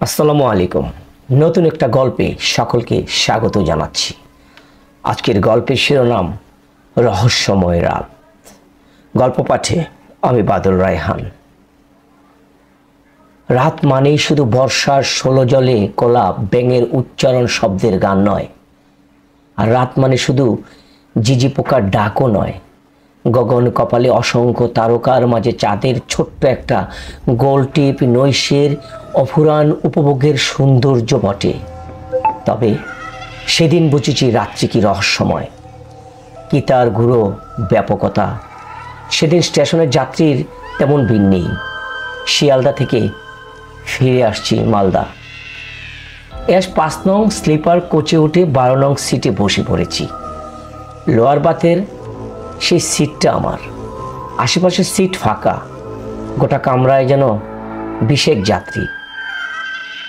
আসসালামু আলাইকুম। নতুন একটা গল্পে সকলকে স্বাগত জানাচ্ছি। আজকের গল্পের শিরোনাম রহস্যময় রাত। গল্প পাঠে আমি বাদল রায়হান। রাত মানেই শুধু বর্ষার ষোলো জলে কোলা ব্যাঙের উচ্চারণ শব্দের গান নয়, আর রাত মানে শুধু জিজি পোকার ডাকও নয়। গগন কপালে অসংখ্য তারকার মাঝে চাঁদের ছোট্ট একটা গোল টিপ নৈশের অফুরান উপভোগের সৌন্দর্য বটে। তবে সেদিন বুঝেছি রাত্রি কি রহস্যময়, কি তার গুঁড়ো ব্যাপকতা। সেদিন স্টেশনের যাত্রীর তেমন ভিড় নেই। শিয়ালদা থেকে ফিরে আসছি মালদা। 5 নং স্লিপার কোচে উঠে 12 নং সিটে বসে পড়েছি। লোয়ার বাথের সেই সিটটা আমার। আশেপাশের সিট ফাঁকা, গোটা কামরায় যেন 20 যাত্রী।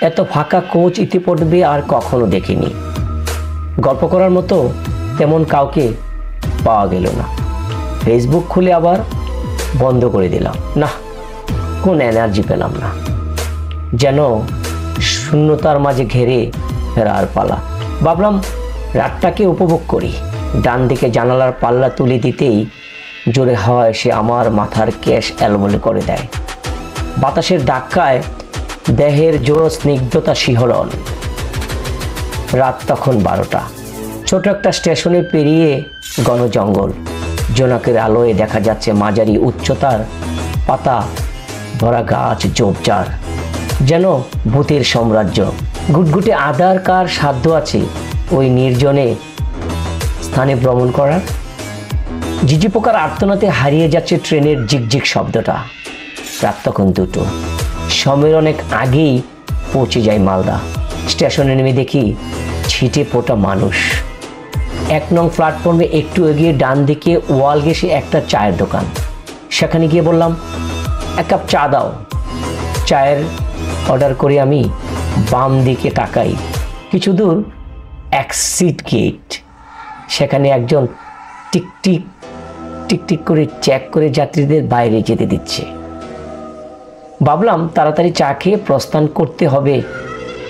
এত ফাঁকা কোচ ইতিপূর্বে আর কখনো দেখিনি। গল্প করার মতো তেমন কাউকে পাওয়া গেল না। ফেসবুক খুলে আবার বন্ধ করে দিলাম। না, কোন এনার্জি পেলাম না। যেন শূন্যতার মাঝে ঘেরে ফেরার পালা। ভাবলাম রাতটাকে উপভোগ করি। ডান দিকে জানালার পাল্লা তুলে দিতেই জোরে হাওয়া এসে আমার মাথার কেশ এলোমেলো করে দেয়। বাতাসের ধাক্কায় দেহের জোর স্নিগ্ধতা শিহরণ। রাত তখন 12টা। ছোট একটা স্টেশনে পেরিয়ে ঘন জঙ্গল। জোনাকের আলোয় দেখা যাচ্ছে মাঝারি উচ্চতার পাতা ভরা গাছ ঝোপঝাড়, যেন ভূতের সাম্রাজ্য। গুটগুটে আধার কার সাধ্য আছে ওই নির্জনে স্থানে ভ্রমণ করার। জিজি পোকার আর্তনাতে হারিয়ে যাচ্ছে ট্রেনের ঝিকঝিক শব্দটা। রাত তখন 2টো। সময়ের অনেক আগেই পৌঁছে যাই মালদা। স্টেশনে নেমে দেখি ছিটে পোটা মানুষ। 1 নং প্ল্যাটফর্মে একটু এগিয়ে ডান দিকে ওয়াল ঘেঁষে একটা চায়ের দোকান। সেখানে গিয়ে বললাম, 1 কাপ চা দাও। চায়ের অর্ডার করে আমি বাম দিকে তাকাই। কিছু দূর এক্সিট গেট। সেখানে একজন টিকটিক টিকটিক করে চেক করে যাত্রীদের বাইরে যেতে দিচ্ছে। ভাবলাম তাড়াতাড়ি চা খেয়ে প্রস্থান করতে হবে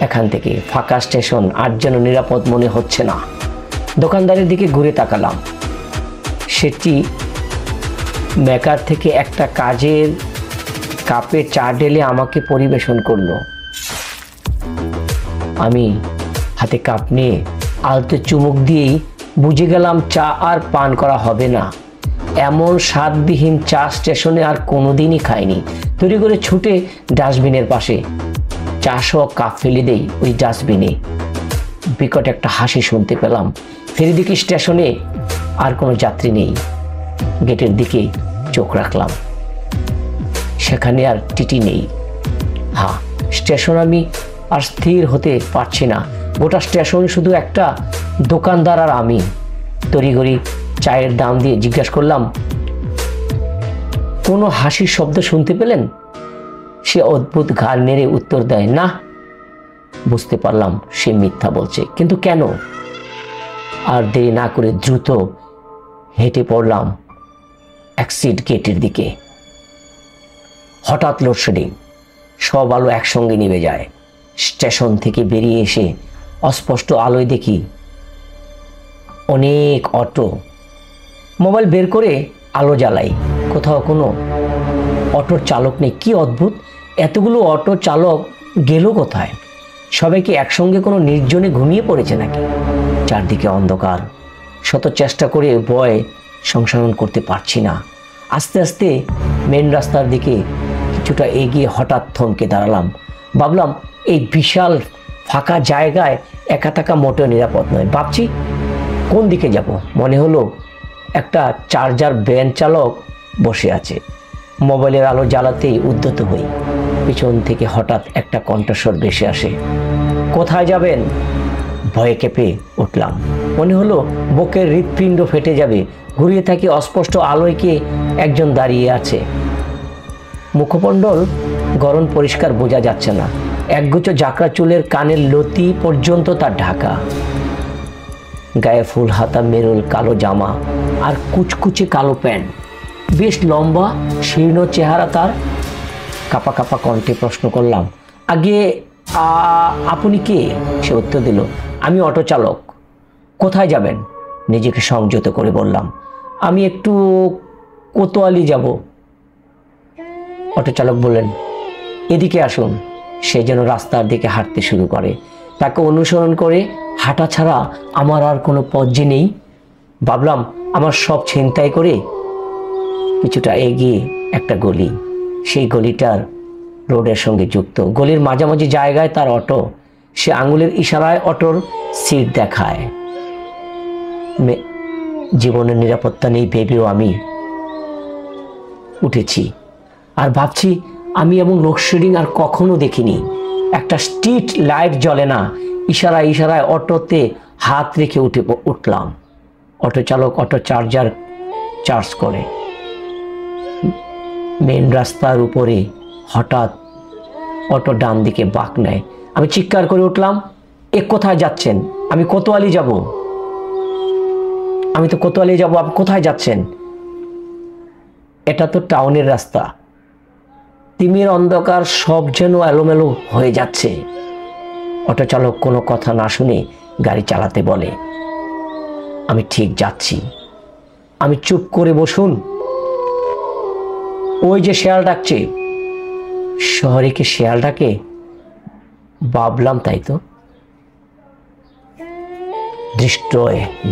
এখান থেকে। ফাঁকা স্টেশন, আর যেন নিরাপদ মনে হচ্ছে না। দোকানদারের দিকে ঘুরে তাকালাম। সেটি মেকার থেকে একটা কাজের কাপে চা ঢেলে আমাকে পরিবেশন করলো। আমি হাতে কাপ নিয়ে আলতো চুমুক দিয়েই বুঝে গেলাম চা আর পান করা হবে না। এমন স্বাদবিহীন চা স্টেশনে আর কোনোদিনই খাইনি। তৈরি করে ছুটে ডাস্টবিনের পাশে চা সহ কাপ ফেলে দেই ওই ডাস্টবিনে। বিকট একটা হাসি শুনতে পেলাম। ফেরি দিকে স্টেশনে আর কোনো যাত্রী নেই। গেটের দিকে চোখ রাখলাম, সেখানে আর টিটি নেই। হ্যাঁ, স্টেশন আমি আর স্থির হতে পারছি না। গোটা স্টেশনে শুধু একটা দোকানদার আর আমি। তড়িঘড়ি চায়ের দাম দিয়ে জিজ্ঞাসা করলাম, কোনো হাসির শব্দ শুনতে পেলেন? সে অদ্ভুত ঘাড় নেড়ে উত্তর দেয়, না। বুঝতে পারলাম সে মিথ্যা বলছে, কিন্তু কেন? আর দেরি না করে দ্রুত হেঁটে পড়লাম এক্সিট গেটের দিকে। হঠাৎ লোডশেডিং। সব আলো একসঙ্গে নিভে যায়। স্টেশন থেকে বেরিয়ে এসে অস্পষ্ট আলোয় দেখি অনেক অটো। মোবাইল বের করে আলো জ্বালাই। কোথাও কোনো অটোর চালক নেই। কি অদ্ভুত, এতগুলো অটো চালক গেল কোথায়? সবাই কি একসঙ্গে কোনো নির্জনে ঘুমিয়ে পড়েছে নাকি? চারদিকে অন্ধকার। শত চেষ্টা করে ভয় সংশোধন করতে পারছি না। আস্তে আস্তে মেন রাস্তার দিকে কিছুটা এগিয়ে হঠাৎ থমকে দাঁড়ালাম। ভাবলাম এই বিশাল ফাঁকা জায়গায় একা থাকা মোটেও নিরাপদ নয়। ভাবছি কোন দিকে যাব। মনে হলো একটা চার্জার ভ্যান চালক বসে আছে। মোবাইলের আলো জ্বালাতেই উদ্যত হই। পিছন থেকে হঠাৎ একটা কণ্ঠস্বর ভেসে আসে, কোথায় যাবেন? ভয়ে কেঁপে উঠলাম। মনে হলো বুকের হৃৎপিণ্ড ফেটে যাবে। ঘুরিয়ে থাকি, অস্পষ্ট আলোয় কে একজন দাঁড়িয়ে আছে। মুখমণ্ডল গরম পরিষ্কার বোঝা যাচ্ছে না। একগুচ্ছ জাকড়া চুলের কানের লতি পর্যন্ত তার ঢাকা। গায়ে ফুল হাতা মেরুল কালো জামা আর কুচকুচে কালো প্যান্ট। বেশ লম্বা শীর্ণ চেহারা তার। কাপা কাপা কণ্ঠে প্রশ্ন করলাম, আগে আপনি কে? সে উত্তর দিল, আমি অটো চালক। কোথায় যাবেন? নিজেকে সংযত করে বললাম, আমি একটু কোতোয়ালি যাব। অটো চালক বললেন, এদিকে আসুন। সে যেন রাস্তার দিকে হাঁটতে শুরু করে। তাকে অনুসরণ করে হাঁটা ছাড়া আমার আর কোনো পথ যে নেই। ভাবলাম আমার সব ছিনতাই করে কিছুটা এগিয়ে একটা গলি, সেই গলিটার রোডের সঙ্গে যুক্ত। গলির মাঝামাঝি জায়গায় তার অটো। সে আঙুলের ইশারায় অটোর সিট দেখায়। জীবনের নিরাপত্তা নেই ভেবেও আমি উঠেছি আর ভাবছি আমি এবং লোডশেডিং আর কখনো দেখিনি। একটা স্ট্রিট লাইট জ্বলে না, ইশারায় ইশারায় অটোতে হাত রেখে উঠলাম। অটো চালক অটো চার্জ করে। মেন রাস্তার উপরে হঠাৎ অটো ডান দিকে বাঁক নেয়। আমি চিৎকার করে উঠলাম, এ কোথায় যাচ্ছেন? আমি কোতোয়ালি যাব। আমি তো কোতোয়ালি যাব, আপনি কোথায় যাচ্ছেন? এটা তো টাউনের রাস্তা। তিমির অন্ধকার, সব যেন এলোমেলো হয়ে যাচ্ছে। অটো চালক কোনো কথা না শুনে গাড়ি চালাতে বলে, আমি ঠিক যাচ্ছি। আমি চুপ করে বসুন। ওই যে শেয়াল ডাকছে। শহরে কি শেয়াল ডাকে? ভাবলাম তাই তো।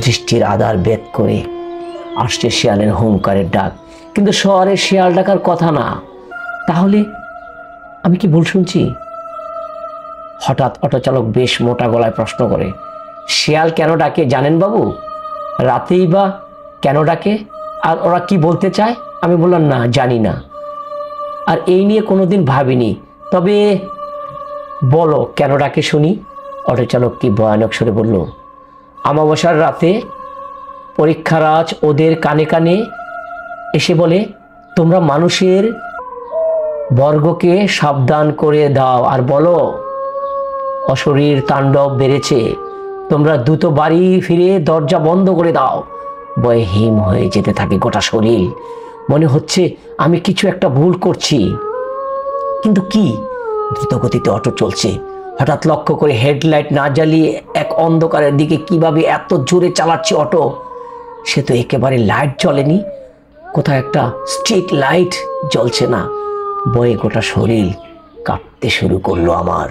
দৃষ্টির আধার ভেদ করে আসছে শেয়ালের হুঙ্কারের ডাক, কিন্তু শহরে শেয়াল ডাকার কথা না। তাহলে আমি কি ভুল শুনছি? হঠাৎ অটো চালক বেশ মোটা গলায় প্রশ্ন করে, শেয়াল কেন ডাকে জানেন বাবু? রাতেই বা কেন ডাকে? আর ওরা কি বলতে চায়? আমি বললাম, না জানি না, আর এই নিয়ে কোনোদিন ভাবিনি, তবে বলো কেন ডাকে শুনি। অটো চালক কি ভয়ানক সুরে বলল, অমাবস্যার রাতে পরীক্ষারাজ ওদের কানে কানে এসে বলে, তোমরা মানুষের বর্গকে সাবধান করে দাও আর বলো অশরীর তাণ্ডব বেড়েছে, তোমরা দ্রুত বাড়ি ফিরে দরজা বন্ধ করে দাও। ভয়ে হিম হয়ে যেতে থাকে গোটা শরীর। মনে হচ্ছে আমি কিছু একটা ভুল করছি, কিন্তু কি? দ্রুতগতিতে অটো চলছে। হঠাৎ লক্ষ্য করে হেডলাইট না জ্বালিয়ে এক অন্ধকারের দিকে কিভাবে এত জোরে চালাচ্ছে অটো। সে তো একেবারে লাইট জ্বলেনি, কোথাও একটা স্ট্রিট লাইট জ্বলছে না। ভয়ে গোটা শরীর কাঁপতে শুরু করলো আমার।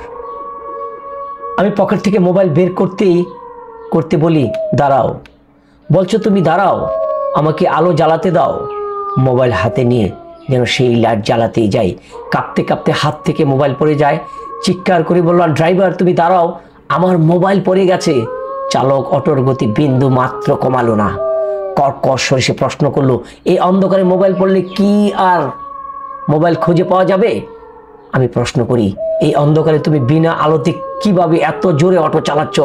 আমি পকেট থেকে মোবাইল বের করতে বলি, দাঁড়াও। বলছো তুমি দাঁড়াও, আমাকে আলো জ্বালাতে দাও। মোবাইল হাতে নিয়ে যেন সেই লাইট জ্বালাতেই যাই, কাঁপতে কাঁপতে হাত থেকে মোবাইল পড়ে যায়। চিৎকার করে বললাম, ড্রাইভার তুমি দাঁড়াও, আমার মোবাইল পড়ে গেছে। চালক অটোর গতি বিন্দু মাত্র কমালো না। কর্কশ স্বরে সে প্রশ্ন করলো, এই অন্ধকারে মোবাইল পড়লে কি আর মোবাইল খুঁজে পাওয়া যাবে? আমি প্রশ্ন করি, এই অন্ধকারে তুমি বিনা আলোতে কিভাবে এত জোরে অটো চালাচ্ছ?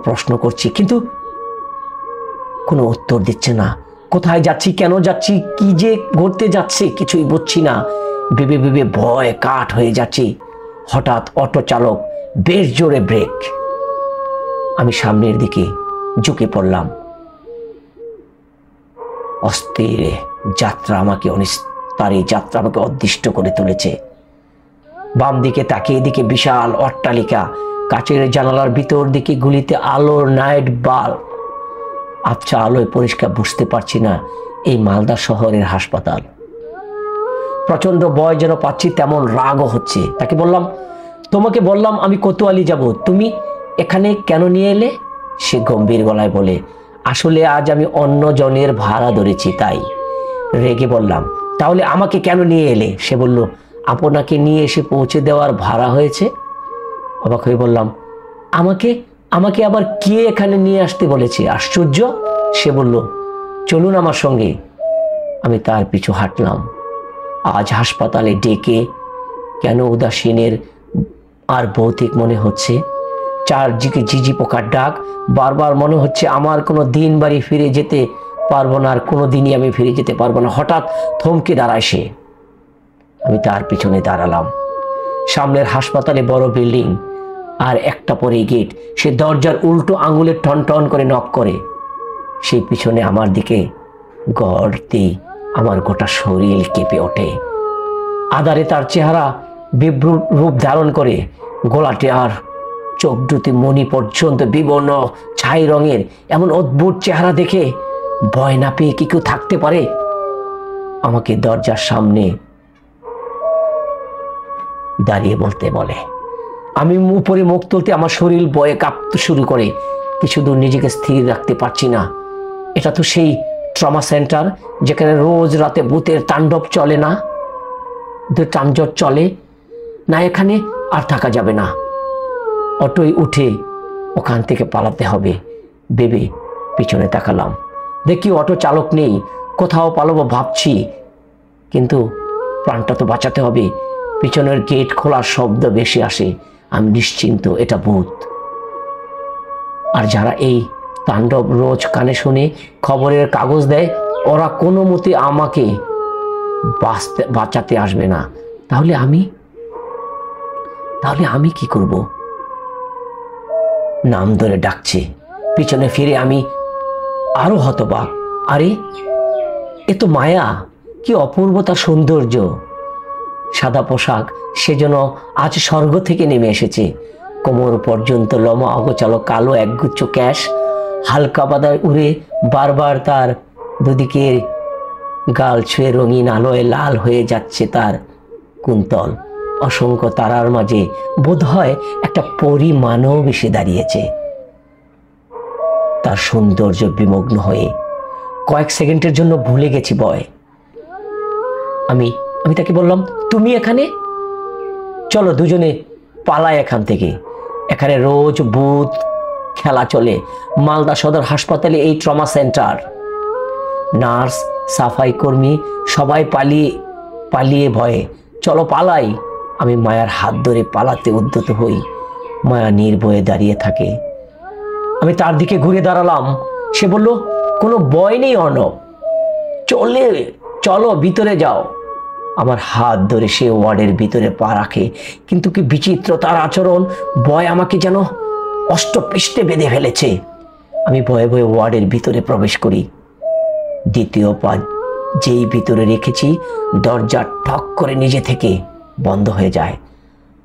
প্রশ্ন করছি, কিন্তু কোনো উত্তর দিচ্ছে না। কোথায় যাচ্ছি, কেন যাচ্ছি, কি যে ঘটতে যাচ্ছে কিছুই বুঝছি না। ভেবে ভেবে ভয় কাঠ হয়ে যাচ্ছি। হঠাৎ অটো চালক বেশ জোরে ব্রেক। আমি সামনের দিকে ঝুঁকে পড়লাম। অস্থির যাত্রা আমাকে অদৃষ্ট করে তুলেছে। বাম দিকে তাকিয়ে দিকে বিশাল অট্টালিকা, কাচের জানালার ভিতর দিকে গুলিতে আলোর নাইট বাল্ব। আবছা আলোয় পরিষ্কার বুঝতে পারছি না এই মালদা শহরের হাসপাতাল। প্রচন্ড ভয় যেন পাচ্ছি, তেমন রাগও হচ্ছে। তাকে বললাম, তোমাকে বললাম আমি কোতোয়ালি যাব, তুমি এখানে কেন নিয়ে এলে? সে গম্ভীর গলায় বলে, আসলে আজ আমি অন্য জনের ভাড়া ধরেছি তাই। রেগে বললাম, তাহলে আমাকে কেন নিয়ে এলে? সে বলল, আপনাকে নিয়ে এসে পৌঁছে দেওয়ার ভাড়া হয়েছে। অবাক হয়ে বললাম, আমাকে আবার কে এখানে নিয়ে আসতে বলেছে? আশ্চর্য। সে বলল, চলুন আমার সঙ্গে। আমি তার পিছু হাঁটলাম। আজ হাসপাতালে ডেকে কেন উদাসীনের আর ভৌতিক মনে হচ্ছে। চারদিকে ঝিঝি পোকার ডাক। বারবার মনে হচ্ছে আমার কোনো দিন বাড়ি ফিরে যেতে পারবো না, আর কোনো দিনই আমি ফিরে যেতে পারবো না। হঠাৎ থমকে দাঁড়ায় সে। আমি তার পিছনে দাঁড়ালাম। সামনের হাসপাতালে বড় বিল্ডিং, আর একটা পরে গেট। সে দরজার উল্টো আঙুলে টন টন করে নক করে। সেই পিছনে আমার দিকে গড়তেই আমার গোটা শরীর কেঁপে ওঠে। আধারে তার চেহারা বিব্রত রূপ ধারণ করে, গোলাটে আর চোখ দুটি মণি পর্যন্ত বিবর্ণ ছাই রঙের এমন অদ্ভুত চেহারা দেখে ভয় না পেয়ে কি কেউ থাকতে পারে? আমাকে দরজার সামনে দাঁড়িয়ে বলতে বলে। আমি উপরে মুখ তুলতে আমার শরীর ভয়ে কাঁপতে শুরু করে। কিছু দূর নিজেকে স্থির রাখতে পারছি না। এটা তো সেই ট্রমা সেন্টার যেখানে রোজ রাতে ভূতের তাণ্ডব চলে না, তাণ্ডব চলে না। এখানে আর থাকা যাবে না। অটোয় উঠে ওখান থেকে পালাতে হবে ভেবে পিছনে তাকালাম। দেখি অটো চালক নেই। কোথাও পালাবো ভাবছি, কিন্তু প্রাণটা তো বাঁচাতে হবে। পিছনের গেট খোলার শব্দ বেশি আসে। আমি নিশ্চিন্ত এটা ভূত। আর যারা এই তাণ্ডব রোজ কানে শুনে খবরের কাগজ দেয়, ওরা কোনো মতে আমাকে বাঁচাতে আসবে না। তাহলে আমি কি করব? নাম ধরে ডাকছে। পিছনে ফিরে আমি আরো হতবাক। আরে, এ তো মায়া! কি অপূর্ব তার সৌন্দর্য! সাদা পোশাক, সে যেন আজ স্বর্গ থেকে নেমে এসেছে। কোমর পর্যন্ত লম্বা অগোছালো কালো একগুচ্ছ ক্যাশ, হালকা বাদায় উড়ে বারবার তার দুদিকে গাল ছুঁয়ে রঙিন আলোয় লাল হয়ে যাচ্ছে তার কুন্তল। অসংখ্য তারার মাঝে বোধ হয় একটা পরী মানব এসে দাঁড়িয়েছে। তার সৌন্দর্য বিমগ্ন হয়ে কয়েক সেকেন্ডের জন্য ভুলে গেছি ভয়। আমি তাকে বললাম, তুমি এখানে? চলো দুজনে পালাই এখান থেকে। এখানে রোজ ভূত খেলা চলে। মালদা সদর হাসপাতালে এই ট্রমা সেন্টার। নার্স, সাফাই কর্মী সবাই পালিয়ে ভয়ে। চলো পালাই। আমি মায়ার হাত ধরে পালাতে উদ্যত হই। মায়া নির্ভয়ে দাঁড়িয়ে থাকে। আমি তার দিকে ঘুরে দাঁড়ালাম। সে বলল, কোনো ভয় নেই অর্ণব, চলো ভিতরে যাও। আমার হাত ধরে সে ওয়ার্ডের ভিতরে পা রাখে। কিন্তু কি বিচিত্র তার আচরণ! ভয় আমাকে যেন অষ্টপৃষ্ঠে বেঁধে ফেলেছে। আমি ভয়ে ভয়ে ওয়ার্ডের ভিতরে প্রবেশ করি। দ্বিতীয় পা যেই ভিতরে রেখেছি, দরজা ঠক করে নিজে থেকে বন্ধ হয়ে যায়।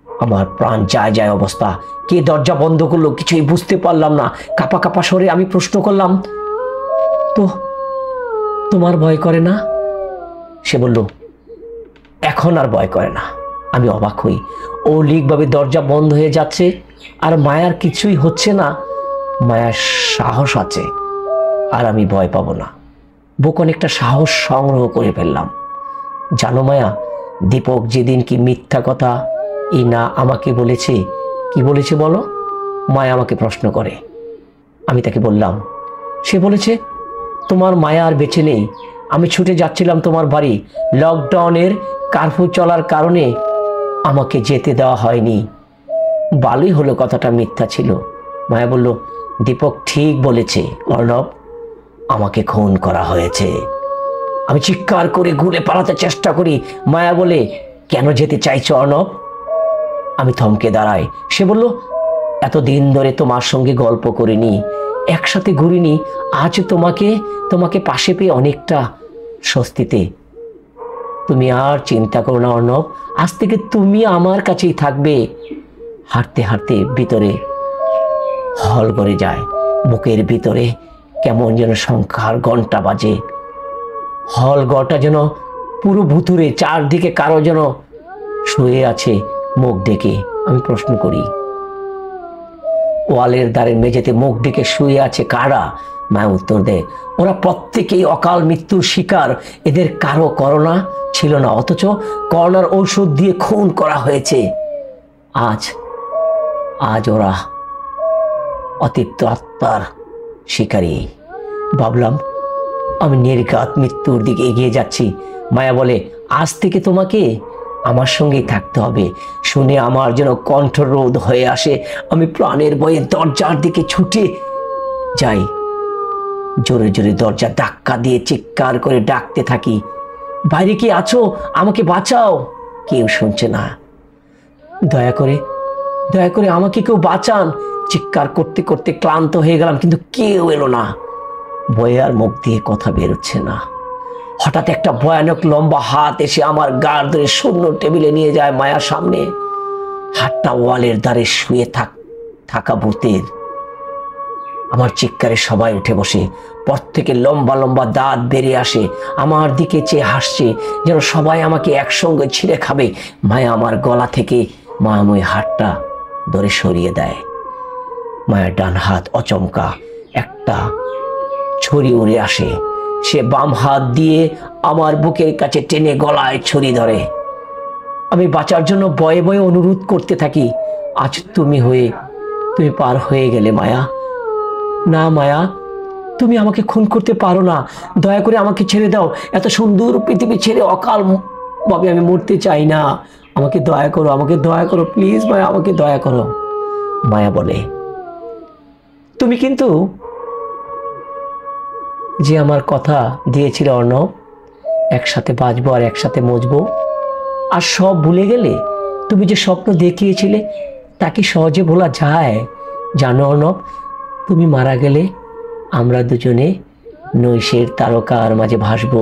আমার প্রাণ যায় অবস্থা। কে দরজা বন্ধ করলো কিছুই বুঝতে পারলাম না। কাঁপা কাঁপা স্বরে আমি প্রশ্ন করলাম, তো তোমার ভয় করে না? সে বলল, এখন আর ভয় করে না। আমি অবাক হই। অলিকভাবে দরজা বন্ধ হয়ে যাচ্ছে, আর মায়ার কিছুই হচ্ছে না। মায়ার সাহস আছে, আর আমি ভয় পাবো না। বুক অনেকটা সাহস সংগ্রহ করে ফেললাম। জানো মায়া, দীপক যেদিন কি মিথ্যা কথা এই না আমাকে বলেছে। কি বলেছে বলো? মায়া আমাকে প্রশ্ন করে। আমি তাকে বললাম, সে বলেছে তোমার মায়া আর বেঁচে নেই। আমি ছুটে যাচ্ছিলাম তোমার বাড়ি। লকডাউনের কারফিউ চলার কারণে আমাকে যেতে দেওয়া হয়নি। ভালোই হলো কথাটা মিথ্যা ছিল। মায়া বলল, দীপক ঠিক বলেছে অর্ণব, আমাকে খুন করা হয়েছে। আমি চিৎকার করে ঘুরে পালাতে চেষ্টা করি। মায়া বলে, কেন যেতে চাইছো অর্ণব? আমি থমকে দাঁড়াই। সে বলল, এতদিন ধরে তোমার সঙ্গে গল্প করিনি, একসাথে ঘুরিনি। আজ তোমাকে পাশে পেয়ে অনেকটা স্বস্তিতে। তুমি আর চিন্তা করো না অর্ণব, আজ থেকে তুমি আমার কাছেই থাকবে। হাঁটতে হাঁটতে ভিতরে হল ঘরে যায়। বুকের ভিতরে কেমন যেন সংখ্যার ঘন্টা বাজে। হল ঘরটা যেন পুরো ভুতুরে, চারদিকে কারো যেন শুয়ে আছে মুখ ডেকে। আমি প্রশ্ন করি, ওয়ালের ধারের মেঝেতে মুখ ডেকে শুয়ে আছে কারা? মায়া উত্তর দেয়, ওরা প্রত্যেকেই অকাল মৃত্যুর শিকার। এদের কারো করোনা ছিল না, অথচ করোনার ঔষধ দিয়ে খুন করা হয়েছে। আজ ওরা অতৃপ্ত আত্মার শিকারী। ভাবলাম আমি নির্ঘাত মৃত্যুর দিকে এগিয়ে যাচ্ছি। মায়া বলে, আজ থেকে তোমাকে আমার সঙ্গেই থাকতে হবে। শুনে আমার যেন কণ্ঠরোধ হয়ে আসে। আমি প্রাণের ভয়ে দরজার দিকে ছুটে যাই। জোরে জোরে দরজা ধাক্কা দিয়ে চিৎকার করে ডাকতে থাকি, বাইরে কি আছো? আমাকে বাঁচাও। কেউ শুনছে না। দয়া করে আমাকে কেউ বাঁচান। চিৎকার করতে করতে ক্লান্ত হয়ে গেলাম, কিন্তু কেউ এলো না। ভয়ে আর মুখ দিয়ে কথা বেরোচ্ছে না। হঠাৎ একটা ভয়ানক লম্বা হাত এসে আমার গাড় ধরে শূন্য টেবিলে নিয়ে যায় মায়ার সামনে। হাতটা ওয়ালের ধারে শুয়ে থাকা ভূতের। আমার চিৎকারে সবাই উঠে বসে, পর থেকে লম্বা লম্বা দাঁত বেরিয়ে আসে, আমার দিকে চেয়ে হাসছে, যেন সবাই আমাকে একসঙ্গে ছিঁড়ে খাবে। মায়া আমার গলা থেকে মায়াময় হাতটা ধরে সরিয়ে দেয়। মায়ের ডান হাত অচমকা একটা ছুরি উড়ে আসে। সে বাম হাত দিয়ে আমার বুকের কাছে টেনে গলায় ছুরি ধরে। আমি বাঁচার জন্য ভয়ে ভয়ে অনুরোধ করতে থাকি, আজ তুমি পার হয়ে গেলে মায়া। না মায়া, তুমি আমাকে খুন করতে পারো না, দয়া করে আমাকে ছেড়ে দাও। এত সুন্দর পৃথিবী ছেড়ে অকাল ভাবে আমি মরতে চাই না। আমাকে দয়া করো, আমাকে দয়া করো, প্লিজ মায়া, আমাকে দয়া করো। মায়া বলে, তুমি কিন্তু যে আমার কথা দিয়েছিলে অর্ণব, একসাথে বাঁচবো আর একসাথে মজবো, আর সব ভুলে গেলে? তুমি যে স্বপ্ন দেখিয়েছিলে তা কি সহজে ভোলা যায়? জানো অর্ণব, তুমি মারা গেলে আমরা দুজনে নৈশের তারকার মাঝে ভাসবো,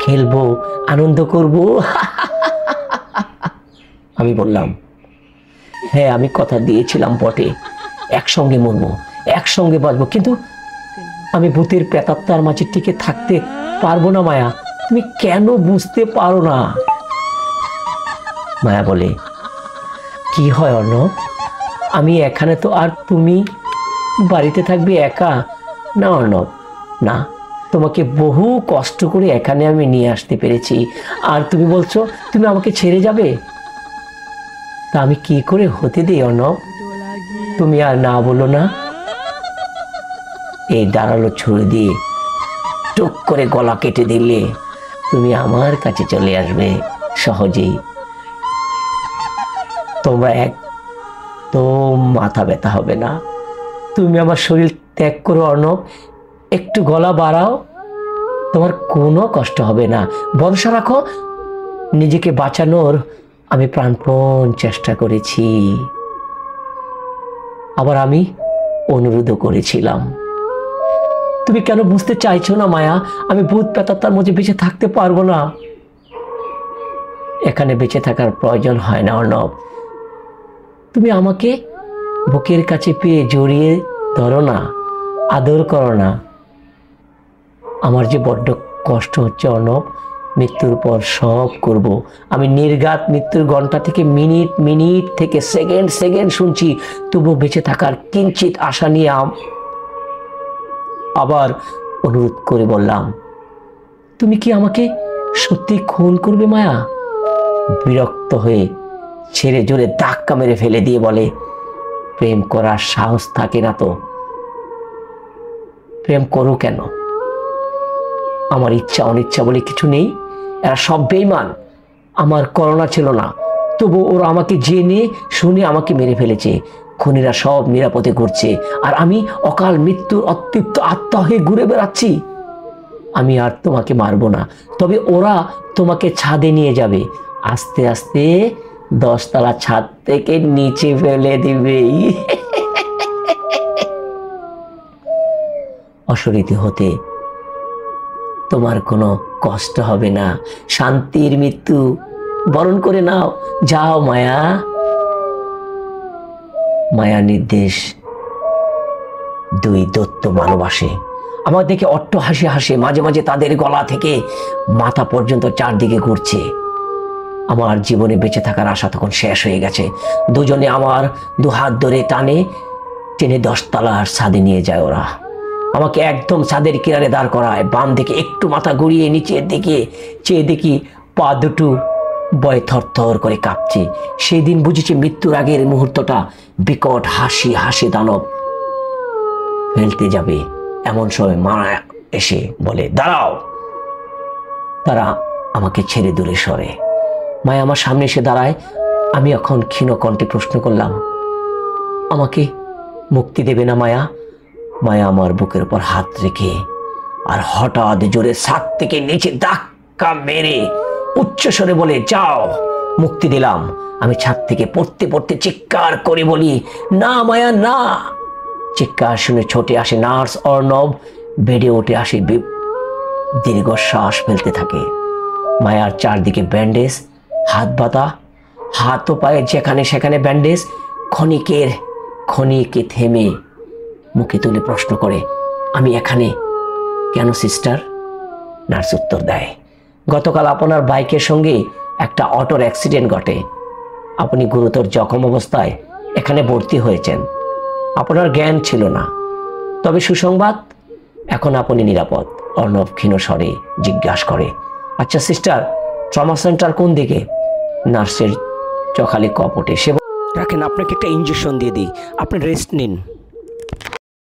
খেলবো, আনন্দ করব। আমি বললাম, হ্যাঁ আমি কথা দিয়েছিলাম বটে, একসঙ্গে মরবো, একসঙ্গে বাঁচবো, কিন্তু আমি ভূতের প্রেতাত্মার মাঝে টিকে থাকতে পারবো না মায়া। তুমি কেন বুঝতে পারো না? মায়া বলে, কি হয় অর্ণব, আমি এখানে তো আর তুমি বাড়িতে থাকবে একা? না অর্ণব, না, তোমাকে বহু কষ্ট করে এখানে আমি নিয়ে আসতে পেরেছি, আর তুমি বলছো তুমি আমাকে ছেড়ে যাবে? তা আমি কি করে হতে দিই অর্ণব? তুমি আর না বলো না। এই দাঁড়ালো ছুরি দিয়ে টুক করে গলা কেটে দিলে তুমি আমার কাছে চলে আসবে সহজেই। তোমরা একদম মাথা ব্যথা হবে না। তুমি আমার শরীর ত্যাগ করো অর্ণব, একটু গলা বাড়াও, তোমার কোনো কষ্ট হবে না। ভরসা রাখো, নিজেকে বাঁচানোর আমি প্রাণপণ চেষ্টা করেছি। আবার আমি অনুরোধও করেছিলাম। তুমি কেন বুঝতে চাইছো না মায়া? আমি ভূত প্রেতাত্মার মধ্যে বেঁচে থাকতে পারবো না। এখানে বেঁচে থাকার প্রয়োজন হয় না অর্ণব। তুমি আমাকে বুকের কাছে পেয়ে জড়িয়ে ধরো না, আদর করো না। আমার যে বড্ড কষ্ট হচ্ছে অর্ণব, মৃত্যুর পর সব করব। আমি নির্ঘাত মৃত্যুর ঘন্টা থেকে মিনিট মিনিট থেকে সেকেন্ড সেকেন্ড শুনছি, তবু বেঁচে থাকার কিঞ্চিত আশা নিয়ে আবার অনুরোধ করে বললাম, তুমি কি আমাকে সত্যি খুন করবে মায়া? বিরক্ত হয়ে ছেড়ে জোরে ধাক্কা মেরে ফেলে দিয়ে বলে, প্রেম করার সাহস থাকে না তো প্রেম করো কেন? আমার ইচ্ছা অনিচ্ছা বলে কিছু নেই, এরা সব বেঈমান। আমার করোনা ছিল না, তবু ওরা আমাকে জেনে শুনে আমাকে মেরে ফেলেছে। খুনিরা সব নিরাপদে ঘুরছে, আর আমি অকাল মৃত্যুর অতৃপ্ত আত্মা হয়ে ঘুরে বেড়াচ্ছি। আমি আর তোমাকে মারবো না, তবে ওরা তোমাকে ছাদে নিয়ে যাবে, আস্তে আস্তে 10 তলা ছাদ থেকে নিচে ফেলে দিবে। অশরীরী হতে তোমার কোনো কষ্ট হবে না, শান্তির মৃত্যু বরণ করে নাও, যাও মায়া। মায়া নির্দেশ। দুই দৈত্য মানব আসে, আমার দেখে অট্ট হাসি হাসে, মাঝে মাঝে তাদের গলা থেকে মাথা পর্যন্ত চারদিকে ঘুরছে। আমার জীবনে বেঁচে থাকার আশা তখন শেষ হয়ে গেছে। দুজনে আমার দুহাত ধরে টেনে 10 তলার ছাদে নিয়ে যায় ওরা। আমাকে একদম ছাদের কিনারে দাঁড় করায়। বাম দিকে একটু মাথা ঘুরিয়ে নিচের দিকে চেয়ে দেখি পা দুটো ভয়ে থরথর করে কাঁপছে। সেই দিন বুঝেছি মৃত্যুর আগের মুহূর্তটা বিকট হাসি হাসি দানব ফেলতে যাবে। এমন সময় মা এসে বলে, দাঁড়াও। তারা আমাকে ছেড়ে দূরে সরে। মায়া আমার সামনে এসে দাঁড়ায়। আমি এখন ক্ষীণ কণ্ঠে প্রশ্ন করলাম, আমাকে মুক্তি দেবে না মায়া? মায়া আমার বুকের উপর হাত রেখে আর হঠাৎ জোরে ছাদ থেকে নিচে ধাক্কা মেরে উচ্চস্বরে বলে, যাও, মুক্তি দিলাম। আমি ছাদ থেকে পড়তে পড়তে চিৎকার করে বলি, না মায়া না। চিৎকার শুনে ছুটে আসে নার্স অর্ণব, বেডে উঠে আসে দীর্ঘশ্বাস ফেলতে থাকে। মায়ার চারদিকে ব্যান্ডেজ, হাত বাঁধা, হাত ও পায়ে যেখানে সেখানে ব্যান্ডেজ। ক্ষণিকে থেমে মুখে তুলে প্রশ্ন করে, আমি এখানে কেন সিস্টার? নার্স উত্তর দেয়, গতকাল আপনার বাইকের সঙ্গে একটা অটোর অ্যাক্সিডেন্ট ঘটে। আপনি গুরুতর জখম অবস্থায় এখানে ভর্তি হয়েছেন। আপনার জ্ঞান ছিল না, তবে সুসংবাদ, এখন আপনি নিরাপদ। অর্ণব ক্ষীণ স্বরে জিজ্ঞাসা করে, আচ্ছা সিস্টার, ট্রমা সেন্টার কোন দিকে? নার্সের চোখালে কপটে সে রাখেন, আপনাকে একটা ইঞ্জেকশন দিয়ে দিই, আপনি রেস্ট নিন।